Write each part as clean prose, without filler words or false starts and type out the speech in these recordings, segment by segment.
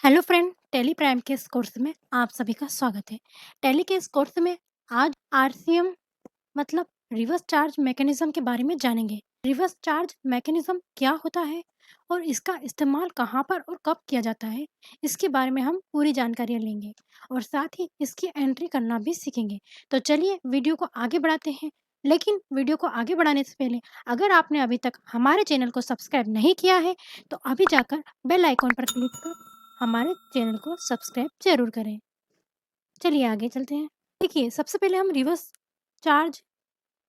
Hello friend, tally prime के इस course में आप सभी का स्वागत है। टैली के इस कोर्स में आज आरसीएम मतलब रिवर्स चार्ज मैकेनिज्म के बारे में जानेंगे। रिवर्स चार्ज मैकेनिज्म क्या होता है और इसका इस्तेमाल कहाँ पर और कब किया जाता है, इसके बारे में हम पूरी जानकारी लेंगे और साथ ही इसकी एंट्री करना भी सीखेंगे। तो चलिए वीडियो को आगे बढ़ाते हैं। लेकिन वीडियो को आगे बढ़ाने से पहले अगर आपने अभी तक हमारे चैनल को सब्सक्राइब नहीं किया है तो अभी जाकर बेल आइकॉन पर क्लिक कर हमारे चैनल को सब्सक्राइब ज़रूर करें। चलिए आगे चलते हैं। देखिए, सबसे पहले हम रिवर्स चार्ज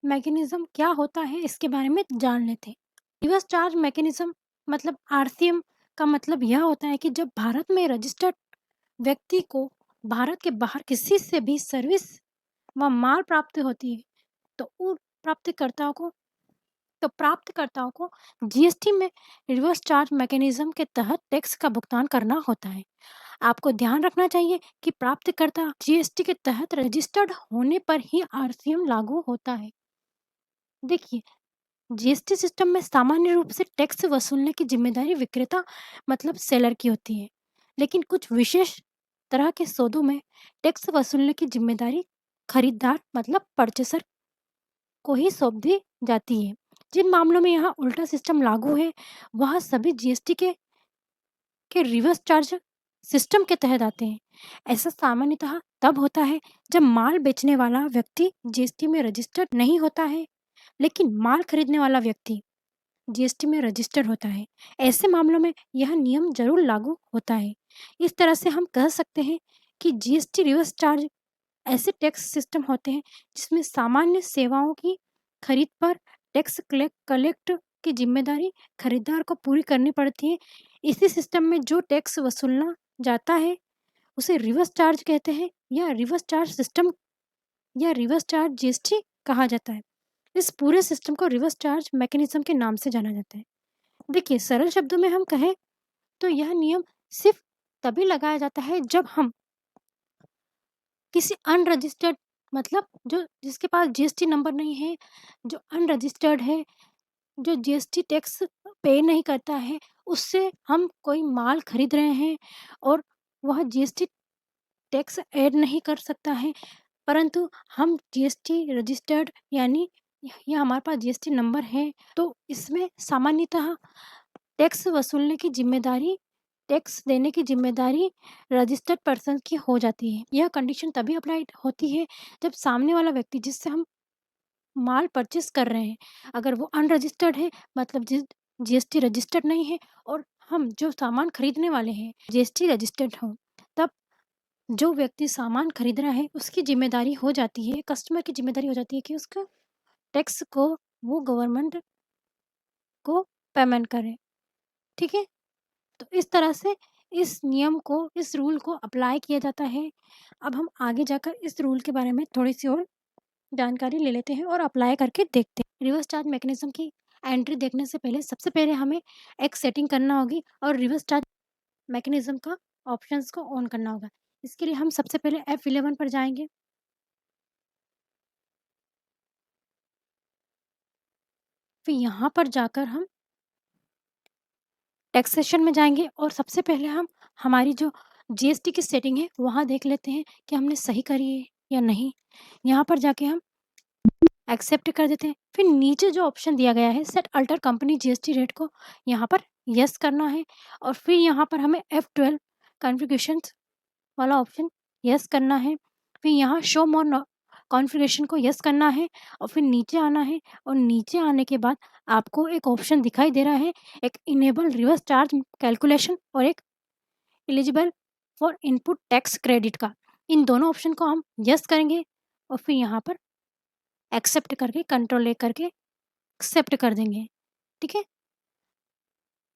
मैकेनिज़्म क्या होता है इसके बारे में जान लेते हैं। रिवर्स चार्ज मैकेनिज़्म मतलब आरसीएम का मतलब यह होता है कि जब भारत में रजिस्टर्ड व्यक्ति को भारत के बाहर किसी से भी सर्विस व माल प्राप्त होती है तो उन प्राप्तकर्ताओं को प्राप्तकर्ताओं को जीएसटी में रिवर्स चार्ज मैकेनिज्म के तहत टैक्स का भुगतान करना होता है। आपको ध्यान रखना चाहिए कि प्राप्तकर्ता जीएसटी के तहत रजिस्टर्ड होने पर ही आरसीएम लागू होता है। देखिए, जीएसटी सिस्टम में सामान्य रूप से टैक्स वसूलने की जिम्मेदारी विक्रेता मतलब सेलर की होती है, लेकिन कुछ विशेष तरह के सौदों में टैक्स वसूलने की जिम्मेदारी खरीदार मतलब परचेसर को ही सौंप दी जाती है। जिन मामलों में यहाँ उल्टा सिस्टम लागू है, वह सभी जीएसटी के रिवर्स चार्ज सिस्टम के तहत आते हैं। ऐसा सामान्यतः तब होता है जब माल बेचने वाला व्यक्ति जीएसटी में रजिस्टर्ड नहीं होता है, लेकिन माल खरीदने वाला व्यक्ति जीएसटी में रजिस्टर्ड होता है। ऐसे मामलों में यह नियम जरूर लागू होता है। इस तरह से हम कह सकते हैं कि जीएसटी रिवर्स चार्ज ऐसे टैक्स सिस्टम होते हैं जिसमें सामान्य सेवाओं की खरीद पर टैक्स कलेक्ट की जिम्मेदारी खरीदार को पूरी करनी पड़ती है। इसी सिस्टम में जो टैक्स वसूलना जाता है उसे रिवर्स चार्ज कहते हैं या रिवर्स चार्ज सिस्टम या रिवर्स चार्ज जीएसटी कहा जाता है। इस पूरे सिस्टम को रिवर्स चार्ज मैकेनिज्म के नाम से जाना जाता है। देखिए, सरल शब्दों में हम कहें तो यह नियम सिर्फ तभी लगाया जाता है जब हम किसी अनरजिस्टर्ड मतलब जो जिसके पास जीएसटी नंबर नहीं है, जो अनरजिस्टर्ड है, जो जीएसटी टैक्स पे नहीं करता है, उससे हम कोई माल खरीद रहे हैं और वह जीएसटी टैक्स ऐड नहीं कर सकता है, परंतु हम जीएसटी रजिस्टर्ड यानी या हमारे पास जीएसटी नंबर है, तो इसमें सामान्यतः टैक्स वसूलने की ज़िम्मेदारी टैक्स देने की ज़िम्मेदारी रजिस्टर्ड पर्सन की हो जाती है। यह कंडीशन तभी अप्लाई होती है जब सामने वाला व्यक्ति जिससे हम माल परचेज़ कर रहे हैं, अगर वो अनरजिस्टर्ड है मतलब जीएसटी रजिस्टर्ड नहीं है और हम जो सामान खरीदने वाले हैं जीएसटी रजिस्टर्ड हो, तब जो व्यक्ति सामान खरीद रहा है उसकी ज़िम्मेदारी हो जाती है, कस्टमर की ज़िम्मेदारी हो जाती है कि उसका टैक्स को वो गवर्नमेंट को पेमेंट करे। ठीक है? तो इस तरह से इस नियम को, इस रूल को अप्लाई किया जाता है। अब हम आगे जाकर इस रूल के बारे में थोड़ी-सी और जानकारी ले लेते हैं और अप्लाई करके देखते हैं। रिवर्स चार्ज मैकेनिज़्म की एंट्री देखने से पहले सबसे पहले हमें एक सेटिंग करना होगी और रिवर्स चार्ज मैकेनिज़्म का ऑप्शंस को ऑन करना होगा। इसके लिए हम सबसे पहले F11 पर जाएँगे। फिर यहाँ पर जाकर हम टैक्सेशन में जाएँगे और सबसे पहले हम हमारी जो जीएसटी की सेटिंग है, वहाँ देख लेते हैं कि हमने सही करी है या नहीं। यहाँ पर जाके हम एक्सेप्ट कर देते हैं। फिर नीचे जो ऑप्शन दिया गया है set alter company GST rate को यहाँ पर यस करना है और फिर यहाँ पर हमें F12 कॉन्फ़िगरेशंस वाला ऑप्शन यस करना है। फिर यहाँ शो मोर कॉन्फ़िगरेशन को यस करना है और फिर नीचे आना है और नीचे आने के बाद आपको एक ऑप्शन दिखाई दे रहा है, एक इनेबल रिवर्स चार्ज कैलकुलेशन और एक eligible for input tax credit का। इन दोनों ऑप्शन को हम यस करेंगे और फिर यहाँ पर एक्सेप्ट करके कंट्रोल ए करके एक्सेप्ट कर देंगे। ठीक है?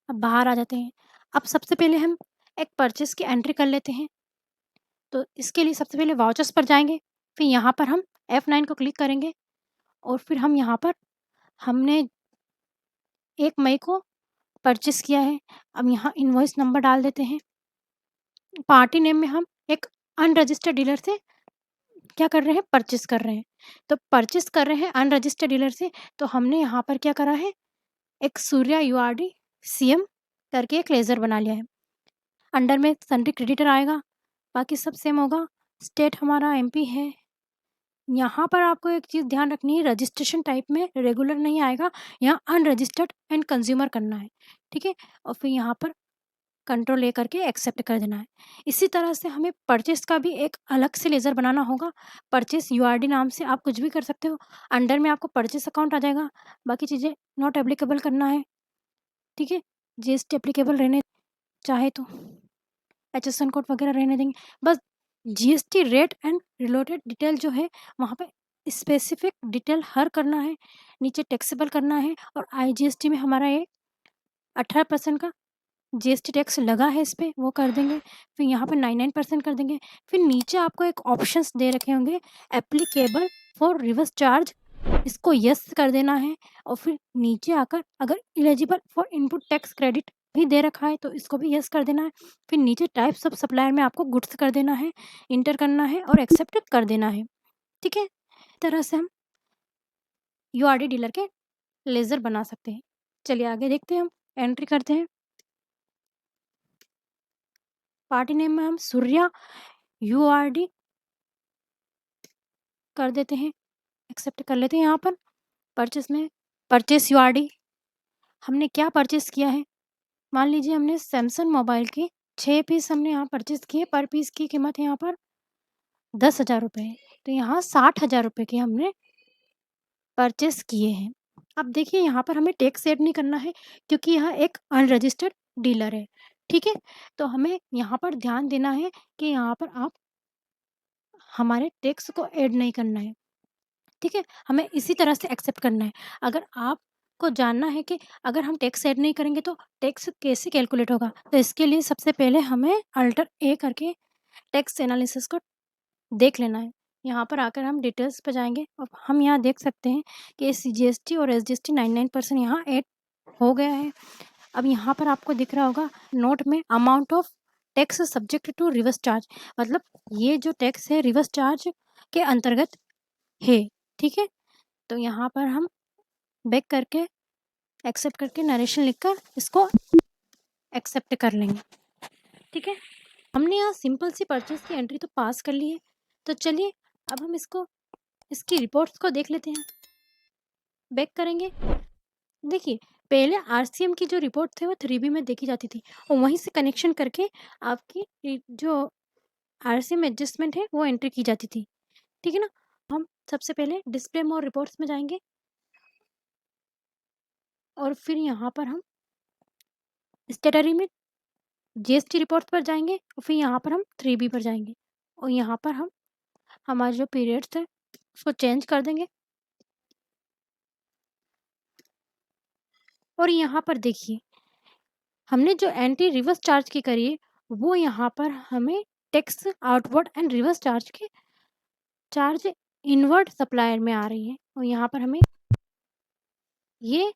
अब बाहर आ जाते हैं। अब सबसे पहले हम एक परचेज़ की एंट्री कर लेते हैं। तो इसके लिए सबसे पहले वाउचर्स पर जाएँगे, फिर यहाँ पर हम F9 को क्लिक करेंगे और फिर हम यहाँ पर हमने 1 मई को परचेज़ किया है। अब यहाँ इनवॉइस नंबर डाल देते हैं। पार्टी नेम में हम एक अनरजिस्टर्ड डीलर से क्या कर रहे हैं? परचेज़ कर रहे हैं। तो परचेज़ कर रहे हैं अनरजिस्टर्ड डीलर से, तो हमने यहाँ पर क्या करा है, एक सूर्या यूआरडी सीएम करके एक लेज़र बना लिया है। अंडर में सन्ड्री क्रेडिटर आएगा, बाकी सब सेम होगा। स्टेट हमारा एमपी है। यहाँ पर आपको एक चीज़ ध्यान रखनी है, रजिस्ट्रेशन टाइप में रेगुलर नहीं आएगा, यहाँ अनरजिस्टर्ड एंड कंज्यूमर करना है, ठीक है? और फिर यहाँ पर कंट्रोल ए करके एक्सेप्ट कर देना है। इसी तरह से हमें परचेस का भी एक अलग से लेज़र बनाना होगा। परचेस यूआरडी नाम से आप कुछ भी कर सकते हो। अंडर में आपको परचेस अकाउंट आ जाएगा, बाकी चीज़ें नॉट एप्लीकेबल करना है, ठीक है? जीएसटी एप्लीकेबल रहने चाहे तो एचएसएन कोड वगैरह रहने देंगे। बस GST rate and related detail जो है वहाँ पे स्पेसिफिक डिटेल हर करना है, नीचे टैक्सेबल करना है। और आईजीएसटी में हमारा ये 18% का जीएसटी टैक्स लगा है, इस पे वो कर देंगे। फिर यहाँ पे 99% कर देंगे। फिर नीचे आपको एक ऑप्शंस दे रखे होंगे, एप्लीकेबल फॉर रिवर्स चार्ज, इसको यस कर देना है। और फिर नीचे आकर अगर eligible for input tax credit भी दे रखा है तो इसको भी यस कर देना है। फिर नीचे टाइप्स ऑफ सप्लायर में आपको गुड्स कर देना है, इंटर करना है और एक्सेप्ट कर देना है, ठीक है? इस तरह से हम यूआरडी डीलर के लेज़र बना सकते हैं। चलिए आगे देखते हैं, हम एंट्री करते हैं। पार्टी नेम में हम सूर्या यूआरडी कर देते हैं, एक्सेप्ट कर लेते हैं। यहाँ पर परचेस में परचेस यूआरडी हमने क्या परचेस किया है, मान लीजिए हमने सैमसंग मोबाइल के 6 पीस हमने यहाँ परचेस किए, पर पीस की कीमत है यहाँ पर 10,000 रुपये है, तो यहाँ 60,000 रुपये के हमने परचेस किए हैं। अब देखिए यहाँ पर हमें टैक्स ऐड नहीं करना है क्योंकि यह एक अनरजिस्टर्ड डीलर है, ठीक है? तो हमें यहाँ पर ध्यान देना है कि यहाँ पर आप हमारे टैक्स को ऐड नहीं करना है, ठीक है? हमें इसी तरह से एक्सेप्ट करना है। अगर आपको जानना है कि अगर हम टैक्स ऐड नहीं करेंगे तो टैक्स कैसे कैलकुलेट होगा, तो इसके लिए सबसे पहले हमें अल्टर ए करके टैक्स एनालिसिस को देख लेना है। यहाँ पर आकर हम डिटेल्स पे जाएँगे और हम यहाँ देख सकते हैं कि सीजीएसटी और एसजीएसटी 99% यहाँ ऐड हो गया है। अब यहाँ पर आपको दिख रहा होगा नोट में amount of tax subject to reverse charge, मतलब ये जो टैक्स है रिवर्स चार्ज के अंतर्गत है, ठीक है? तो यहाँ पर हम बैक करके एक्सेप्ट करके नरेशन लिखकर इसको एक्सेप्ट कर लेंगे, ठीक है? हमने यहाँ सिंपल सी परचेस की एंट्री तो पास कर ली है, तो चलिए अब हम इसकी रिपोर्ट्स को देख लेते हैं। बैक करेंगे, देखिए पहले आरसीएम की जो रिपोर्ट थे वो 3B में देखी जाती थी और वहीं से कनेक्शन करके आपकी जो आरसीएम एडजस्टमेंट है वो एंट्री की जाती थी, ठीक है ना? हम सबसे पहले डिस्प्ले मोर रिपोर्ट्स में जाएंगे और फिर यहाँ पर हम स्टेटरी में जीएसटी रिपोर्ट्स पर जाएंगे और फिर यहाँ पर हम 3B पर जाएंगे और यहाँ पर हम हमारे जो पीरियड्स थे उसको चेंज कर देंगे। और यहाँ पर देखिए हमने जो एंटी रिवर्स चार्ज की करी है वो यहाँ पर हमें tax outward and reverse charge के चार्ज इनवर्ड सप्लायर में आ रही है और यहाँ पर हमें ये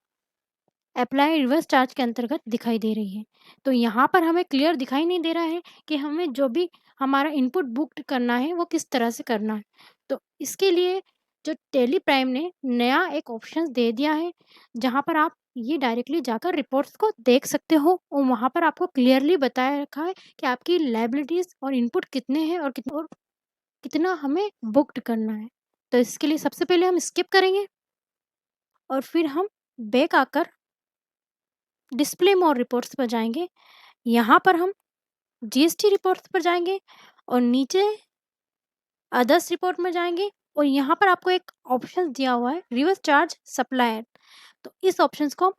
अप्लाई रिवर्स चार्ज के अंतर्गत दिखाई दे रही है। तो यहाँ पर हमें क्लियर दिखाई नहीं दे रहा है कि हमें जो भी हमारा इनपुट बुक्ड करना है वो किस तरह से करना है। तो इसके लिए जो टैली प्राइम ने नया एक ऑप्शन दे दिया है जहाँ पर आप ये डायरेक्टली जाकर रिपोर्ट्स को देख सकते हो और वहाँ पर आपको क्लियरली बताया रखा है कि आपकी लायबिलिटीज़ और इनपुट कितने हैं और कितना हमें बुक्ड करना है। तो इसके लिए सबसे पहले हम स्किप करेंगे और फिर हम बैक आकर डिस्प्ले मोर रिपोर्ट्स पर जाएंगे। यहाँ पर हम जीएसटी रिपोर्ट्स पर जाएंगे और नीचे अदर्स रिपोर्ट में जाएंगे और यहाँ पर आपको एक ऑप्शन दिया हुआ है रिवर्स चार्ज सप्लायर, तो इस ऑप्शंस को हम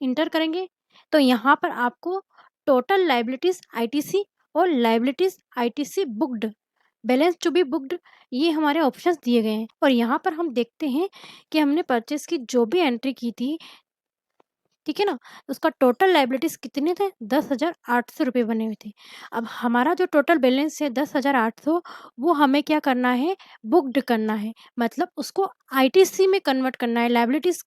इंटर करेंगे। तो यहाँ पर आपको टोटल लाइबिलिटीज आईटीसी और liabilities ITC booked balance to be booked ये हमारे ऑप्शंस दिए गए हैं और यहाँ पर हम देखते हैं कि हमने परचेस की जो भी एंट्री की थी, ठीक है ना, उसका टोटल लाइबिलिटीज कितने थे, 10,800 रुपये बने हुए थे। अब हमारा जो टोटल बैलेंस है 10,800 वो हमें क्या करना है, बुक्ड करना है, मतलब उसको आईटीसी में कन्वर्ट करना है। लाइबिलिटीज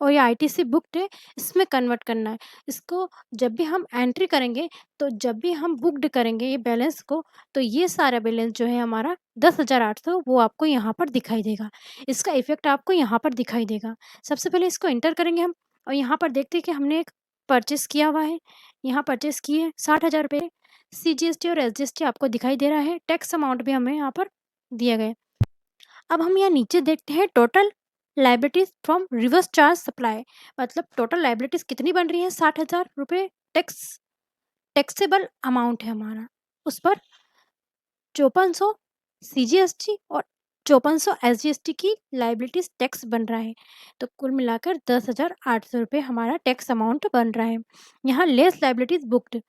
और ये आईटीसी बुक्ड है इसमें कन्वर्ट करना है। इसको जब भी हम एंट्री करेंगे तो जब भी हम बुक्ड करेंगे ये बैलेंस को तो ये सारा बैलेंस जो है हमारा 10,800 वो आपको यहाँ पर दिखाई देगा। इसका इफेक्ट आपको यहाँ पर दिखाई देगा। सबसे पहले इसको इंटर करेंगे हम और यहाँ पर देखते हैं कि हमने एक परचेस किया हुआ है। यहाँ परचेस किए 60,000 रुपये, सीजीएसटी और एसजीएसटी आपको दिखाई दे रहा है, टैक्स अमाउंट भी हमें यहाँ पर दिया गया है। अब हम यहाँ नीचे देखते हैं total liabilities from reverse charge supply, मतलब टोटल लाइबिलिटीज कितनी बन रही है, 60,000 रुपये टैक्सेबल अमाउंट है हमारा, उस पर 5400 सीजीएसटी और 5400 एसजीएसटी की लाइबिलिटीज टैक्स बन रहा है। तो कुल मिलाकर 10,800 रुपये हमारा टैक्स अमाउंट बन रहा है। यहाँ लेस लाइबिलिटीज बुक्ड,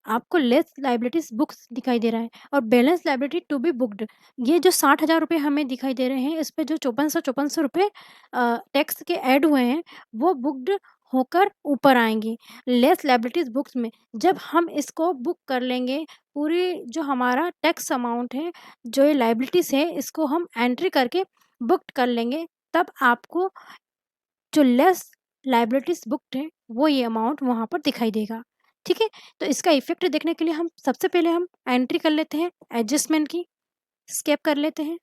आपको लेस लाइबिलिटीज बुक्स दिखाई दे रहा है, और balance liability to be booked, ये जो 60,000 रुपये हमें दिखाई दे रहे हैं, इस पे जो 5400 रुपये टैक्स के ऐड हुए हैं वो बुक्ड होकर ऊपर आएंगे लेस लाइबिलिटीज बुक्स में। जब हम इसको बुक कर लेंगे, पूरी जो हमारा टैक्स अमाउंट है, जो ये लाइबिलिटीज है, इसको हम एंट्री करके बुक्ड कर लेंगे, तब आपको जो लेस लाइबिलिटीज बुक्ड है वो ये अमाउंट वहाँ पर दिखाई देगा। ठीक है, तो इसका इफेक्ट देखने के लिए हम सबसे पहले हम एंट्री कर लेते हैं एडजस्टमेंट की, स्केप कर लेते हैं,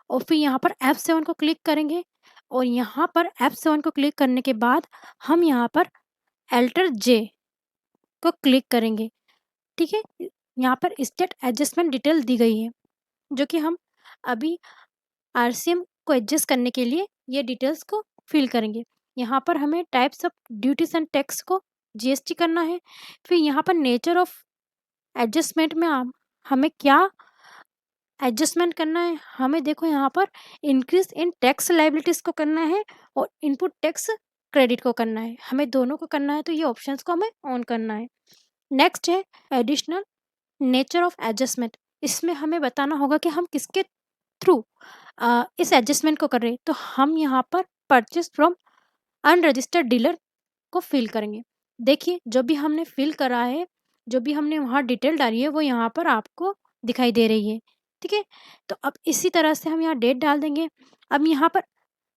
और फिर यहाँ पर F7 को क्लिक करेंगे, और यहाँ पर F7 को क्लिक करने के बाद हम यहाँ पर अल्टर J को क्लिक करेंगे। ठीक है, यहाँ पर स्टेट एडजस्टमेंट डिटेल दी गई है, जो कि हम अभी आरसीएम को एडजस्ट करने के लिए ये डिटेल्स को फिल करेंगे। यहाँ पर हमें types of duties and tax को जीएसटी करना है। फिर यहाँ पर नेचर ऑफ एडजस्टमेंट में हमें क्या एडजस्टमेंट करना है, हमें देखो यहाँ पर इंक्रीज इन टैक्स लाइबिलिटीज को करना है और इनपुट टैक्स क्रेडिट को करना है, हमें दोनों को करना है, तो ये ऑप्शंस को हमें ऑन करना है। नेक्स्ट है एडिशनल नेचर ऑफ एडजस्टमेंट, इसमें हमें बताना होगा कि हम किसके थ्रू इस एडजस्टमेंट को कर रहे हैं। तो हम यहाँ पर परचेज फ्रॉम अनरजिस्टर्ड डीलर को फिल करेंगे। देखिए जो भी हमने फिल करा है, जो भी हमने वहाँ डिटेल डाली है, वो यहाँ पर आपको दिखाई दे रही है। ठीक है, तो अब इसी तरह से हम यहाँ डेट डाल देंगे। अब यहाँ पर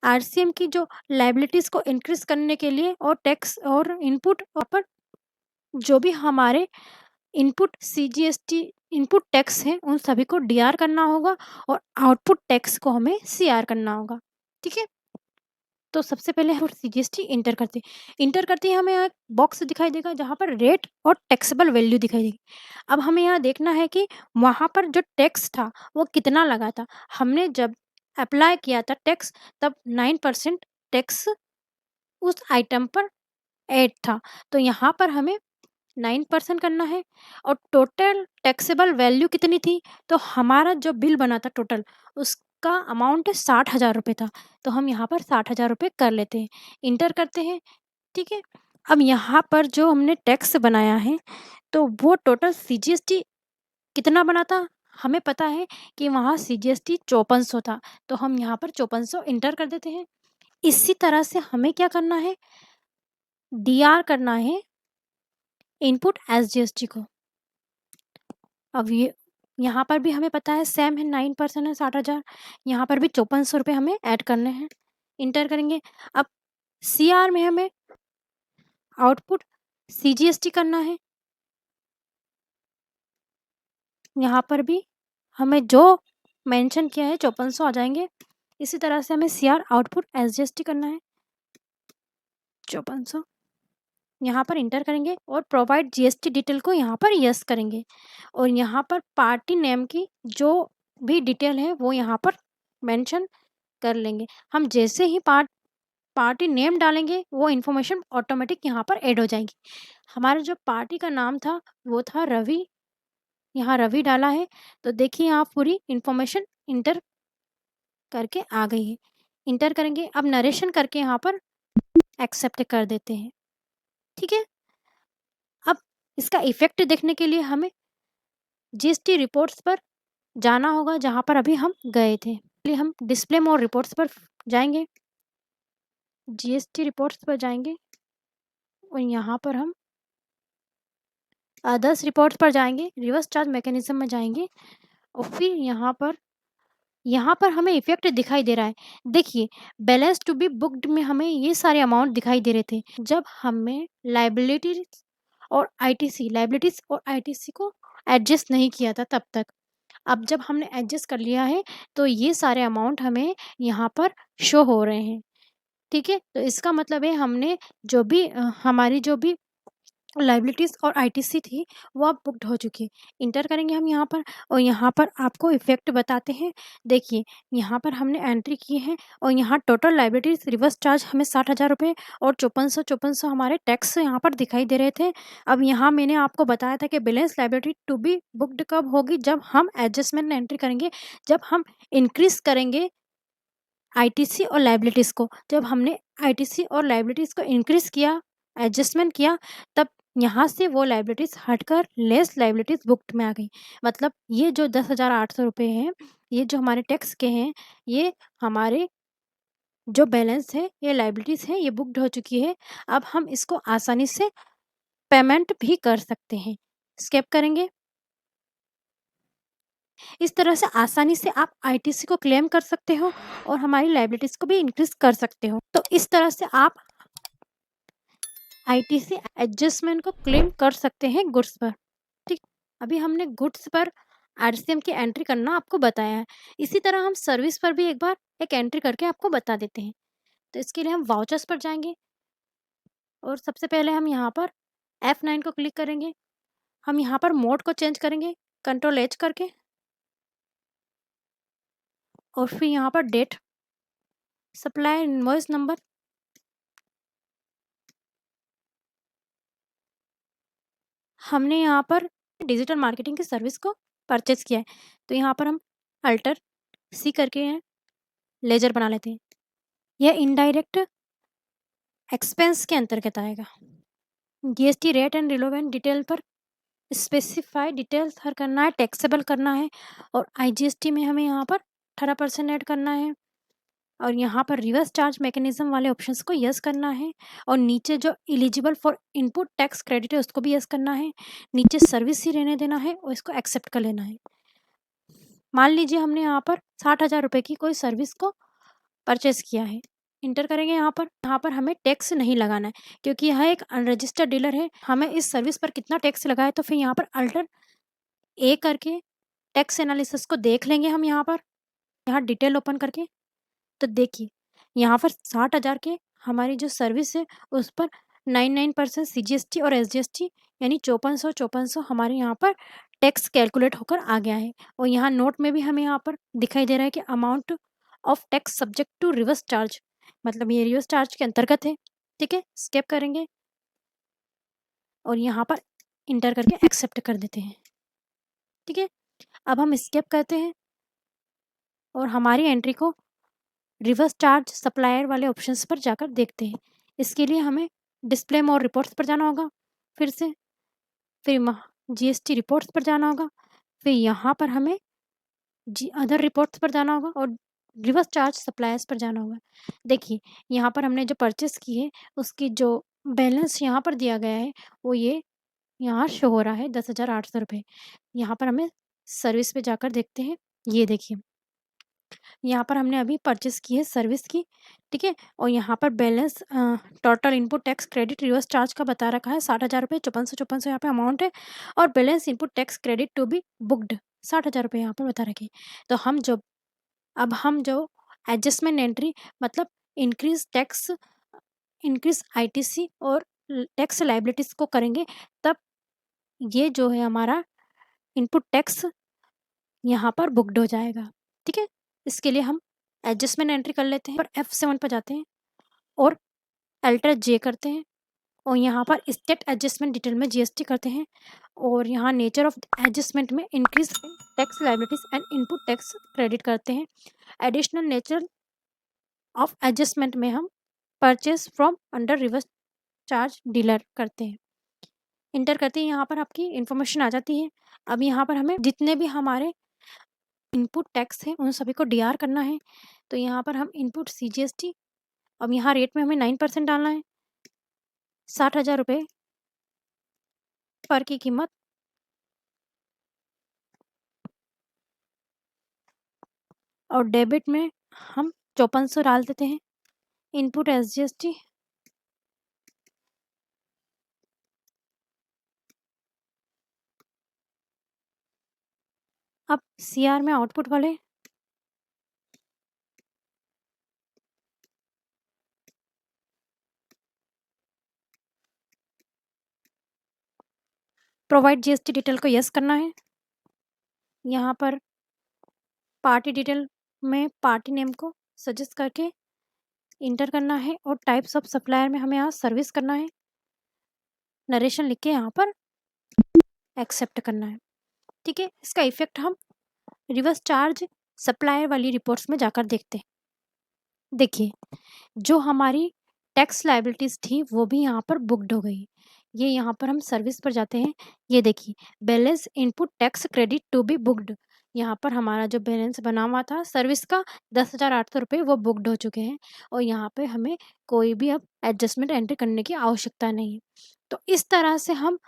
आरसीएम की जो लाइबिलिटीज़ को इंक्रीज करने के लिए और टैक्स और इनपुट पर जो भी हमारे इनपुट सीजीएसटी इनपुट टैक्स हैं, उन सभी को डीआर करना होगा, और आउटपुट टैक्स को हमें सीआर करना होगा। ठीक है, तो सबसे पहले हम सीजीएसटी इंटर करते ही हमें यहाँ एक बॉक्स दिखाई देगा जहाँ पर रेट और टैक्सेबल वैल्यू दिखाई देगी। अब हमें यहाँ देखना है कि वहाँ पर जो टैक्स था वो कितना लगा था। हमने जब अप्लाई किया था टैक्स, तब 9% टैक्स उस आइटम पर ऐड था, तो यहाँ पर हमें 9% करना है। और टोटल टैक्सेबल वैल्यू कितनी थी, तो हमारा जो बिल बना था टोटल, उसका अमाउंट 60,000 रुपये था, तो हम यहाँ पर 60,000 रुपये कर लेते हैं, इंटर करते हैं। ठीक है, अब यहाँ पर जो हमने टैक्स बनाया है, तो वो टोटल सीजीएसटी कितना बना था, हमें पता है कि वहाँ सीजीएसटी 5400 था, तो हम यहाँ पर 5400 इंटर कर देते हैं। इसी तरह से हमें क्या करना है, डीआर करना है इनपुट एसजीएसटी को। अब ये यहाँ पर भी हमें पता है सेम है, 9% है 60,000, यहाँ पर भी 5400 रुपये हमें ऐड करने हैं, इंटर करेंगे। अब सीआर में हमें आउटपुट सीजीएसटी करना है, यहाँ पर भी हमें जो मेंशन किया है 5400 आ जाएंगे। इसी तरह से हमें सीआर आउटपुट एसजीएसटी करना है, 5400 यहाँ पर इंटर करेंगे, और प्रोवाइड जीएसटी डिटेल को यहाँ पर यस करेंगे, और यहाँ पर पार्टी नेम की जो भी डिटेल है वो यहाँ पर मेंशन कर लेंगे। हम जैसे ही पार्टी नेम डालेंगे, वो इन्फॉर्मेशन ऑटोमेटिक यहाँ पर ऐड हो जाएगी। हमारा जो पार्टी का नाम था वो था रवि, यहाँ रवि डाला है, तो देखिए यहाँ पूरी इन्फॉर्मेशन इंटर करके आ गई है। इंटर करेंगे, अब नरेशन करके यहाँ पर एक्सेप्ट कर देते हैं। ठीक है, अब इसका इफेक्ट देखने के लिए हमें जीएसटी रिपोर्ट्स पर जाना होगा, जहाँ पर अभी हम गए थे। इसलिए हम डिस्प्ले मोर रिपोर्ट्स पर जाएंगे, जीएसटी रिपोर्ट्स पर जाएंगे, और यहाँ पर हम अदर्स रिपोर्ट्स पर जाएंगे, रिवर्स चार्ज मैकेनिज्म में जाएंगे, और फिर यहाँ पर हमें इफेक्ट दिखाई दे रहा है। देखिए बैलेंस टू बी बुक्ड में हमें ये सारे अमाउंट दिखाई दे रहे थे जब हमें लाइबिलिटीज और आईटीसी को एडजस्ट नहीं किया था तब तक। अब जब हमने एडजस्ट कर लिया है, तो ये सारे अमाउंट हमें यहाँ पर शो हो रहे हैं। ठीक है, तो इसका मतलब है हमने जो भी हमारी जो भी लायबिलिटीज़ और आईटीसी थी, वो अब बुक्ड हो चुकी है। इंटर करेंगे हम यहाँ पर और यहाँ पर आपको इफ़ेक्ट बताते हैं। देखिए, यहाँ पर हमने एंट्री की है और यहाँ टोटल लायबिलिटीज़ रिवर्स चार्ज हमें 60,000 रुपए और 5400 हमारे टैक्स यहाँ पर दिखाई दे रहे थे। अब यहाँ मैंने आपको बताया था कि balance liability to be booked कब होगी, जब हम एडजस्टमेंट एंट्री करेंगे, जब हम इंक्रीज़ करेंगे आईटीसी और लायबिलिटीज़ को। जब हमने आईटीसी और लायबिलिटीज़ को इंक्रीज़ किया, एडजस्टमेंट किया, तब यहाँ से वो लायबिलिटीज़ हटकर लेस लायबिलिटीज़ बुक्ड में आ गई। मतलब ये जो 10,800 रुपए हैं, ये जो हमारे टैक्स के हैं, ये हमारे जो बैलेंस है, ये लायबिलिटीज़ है, ये बुक्ड हो चुकी है। अब हम इसको आसानी से पेमेंट भी कर सकते हैं। स्किप करेंगे। इस तरह से आसानी से आप आईटीसी को क्लेम कर सकते हो और हमारी लायबिलिटीज़ को भी इंक्रीज़ कर सकते हो। तो इस तरह से आप आईटीसी एडजस्टमेंट को क्लेम कर सकते हैं गुड्स पर। ठीक, अभी हमने गुड्स पर आरसीएम की एंट्री करना आपको बताया है। इसी तरह हम सर्विस पर भी एक बार एक एंट्री करके आपको बता देते हैं। तो इसके लिए हम वाउचर्स पर जाएँगे और सबसे पहले हम यहाँ पर F9 को क्लिक करेंगे। हम यहाँ पर मोड को चेंज करेंगे कंट्रोल एच करके और फिर यहाँ पर डेट, सप्लाई इनवॉइस नंबर, हमने यहाँ पर डिजिटल मार्केटिंग की सर्विस को परचेज़ किया है। तो यहाँ पर हम अल्टर सी करके हैं, लेजर बना लेते हैं। यह इनडायरेक्ट एक्सपेंस के अंतर्गत आएगा। GST rate and relevant detail पर स्पेसिफाई डिटेल्स हर करना है, टैक्सेबल करना है और आईजीएसटी में हमें यहाँ पर 18% ऐड करना है और यहाँ पर रिवर्स चार्ज मैकेनिज्म वाले ऑप्शंस को यस करना है और नीचे जो eligible for input tax credit है उसको भी यस करना है। नीचे सर्विस ही रहने देना है और इसको एक्सेप्ट कर लेना है। मान लीजिए हमने यहाँ पर 60,000 रुपए की कोई सर्विस को परचेज़ किया है। इंटर करेंगे यहाँ पर हमें टैक्स नहीं लगाना है क्योंकि यह एक अनरजिस्टर्ड डीलर है। हमें इस सर्विस पर कितना टैक्स लगा है तो फिर यहाँ पर अल्टर ए करके टैक्स एनालिसिस को देख लेंगे हम यहाँ डिटेल ओपन करके। तो देखिए, यहाँ पर 60,000 के हमारी जो सर्विस है उस पर 99% सीजीएसटी और एसजीएसटी यानी 5400 हमारे यहाँ पर टैक्स कैलकुलेट होकर आ गया है और यहाँ नोट में भी हमें यहाँ पर दिखाई दे रहा है कि amount of tax subject to reverse charge, मतलब ये रिवर्स चार्ज के अंतर्गत है। ठीक है, स्किप करेंगे और यहाँ पर इंटर करके एक्सेप्ट कर देते हैं। ठीक है, अब हम स्किप करते हैं और हमारी एंट्री को रिवर्स चार्ज सप्लायर वाले ऑप्शंस पर जाकर देखते हैं। इसके लिए हमें डिस्प्ले मोर रिपोर्ट्स पर जाना होगा, फिर से फिर जीएसटी रिपोर्ट्स पर जाना होगा, फिर यहाँ पर हमें जी अदर रिपोर्ट्स पर जाना होगा और रिवर्स चार्ज सप्लायर्स पर जाना होगा। देखिए, यहाँ पर हमने जो परचेज़ की है उसकी जो बैलेंस यहाँ पर दिया गया है वो ये यहाँ शो हो रहा है 10,800 रुपए। यहाँ पर हमें सर्विस पे जाकर देखते हैं। ये देखिए, यहाँ पर हमने अभी परचेज़ की है सर्विस की, ठीक है? और यहाँ पर balance total input tax credit reverse charge का बता रखा है 60,000 रुपए, 5400 यहाँ पे अमाउंट है और balance input tax credit to be booked 60,000 रुपए यहाँ पर बता रखे हैं। तो हम जो एडजस्टमेंट एंट्री मतलब इंक्रीज़ टैक्स इंक्रीज़ आईटीसी और टैक्स लायबिलिटीज़ को करेंगे, तब ये जो है हमारा इनपुट टैक्स यहाँ पर बुक्ड हो जाएगा। ठीक है? इसके लिए हम एडजस्टमेंट एंट्री कर लेते हैं और F7 पर जाते हैं और अल्टर जे करते हैं और यहाँ पर स्टेट एडजस्टमेंट डिटेल में जीएसटी करते हैं और यहाँ नेचर ऑफ एडजस्टमेंट में increase tax liabilities and input tax credit करते हैं। एडिशनल नेचर ऑफ एडजस्टमेंट में हम purchase from under reverse charge dealer करते हैं। इंटर करते ही यहाँ पर आपकी इन्फॉर्मेशन आ जाती है। अब यहाँ पर हमें जितने भी हमारे इनपुट टैक्स हैं उन सभी को डीआर करना है। तो यहाँ पर हम इनपुट सीजीएसटी, अब यहाँ रेट में हमें 9% डालना है। 60,000 रुपए पर की कीमत और डेबिट में हम 5400 डाल देते हैं। इनपुट एसजीएसटी, अब सीआर में आउटपुट वाले प्रोवाइड जीएसटी डिटेल को यस करना है। यहाँ पर पार्टी डिटेल में पार्टी नेम को सजेस्ट करके इंटर करना है और टाइप्स ऑफ सप्लायर में हमें यहाँ सर्विस करना है। नरेशन लिख के यहाँ पर एक्सेप्ट करना है। ठीक है, इसका इफेक्ट हम रिवर्स चार्ज सप्लायर वाली रिपोर्ट्स में जाकर देखते हैं। देखिए, जो हमारी टैक्स लायबिलिटीज़ थी वो भी यहाँ पर बुक्ड हो गई। ये यहाँ पर हम सर्विस पर जाते हैं। ये देखिए, balance input tax credit to be booked. यहाँ पर हमारा जो बैलेंस बना हुआ था सर्विस का 10,800 रुपये वो बुक्ड हो चुके हैं और यहाँ पे हमें कोई भी अब एडजस्टमेंट एंट्री करने की आवश्यकता नहीं है। तो इस तरह से हम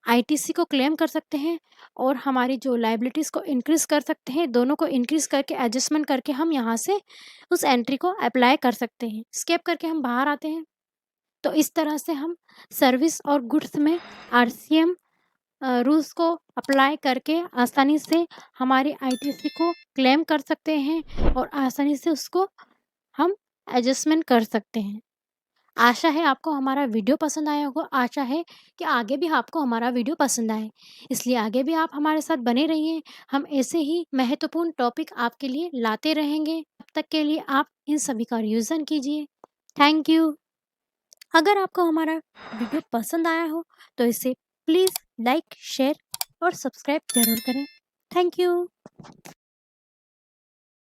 आईटीसी को क्लेम कर सकते हैं और हमारी जो लायबिलिटीज़ को इंक्रीज़ कर सकते हैं। दोनों को इंक्रीज़ करके एडजस्टमेंट करके हम यहाँ से उस एंट्री को अप्लाई कर सकते हैं। एस्केप करके हम बाहर आते हैं। तो इस तरह से हम सर्विस और गुड्स में आरसीएम रूल्स को अप्लाई करके आसानी से हमारी आईटीसी को क्लेम कर सकते हैं और आसानी से उसको हम एडजस्टमेंट कर सकते हैं। आशा है आपको हमारा वीडियो पसंद आया होगा। आशा है कि आगे भी आपको हमारा वीडियो पसंद आए, इसलिए आगे भी आप हमारे साथ बने रहिए। हम ऐसे ही महत्वपूर्ण टॉपिक आपके लिए लाते रहेंगे। तब तक के लिए आप इन सभी का रिवीजन कीजिए। Thank you. अगर आपको हमारा वीडियो पसंद आया हो तो इसे प्लीज़ लाइक, शेयर और सब्सक्राइब ज़रूर करें। Thank you.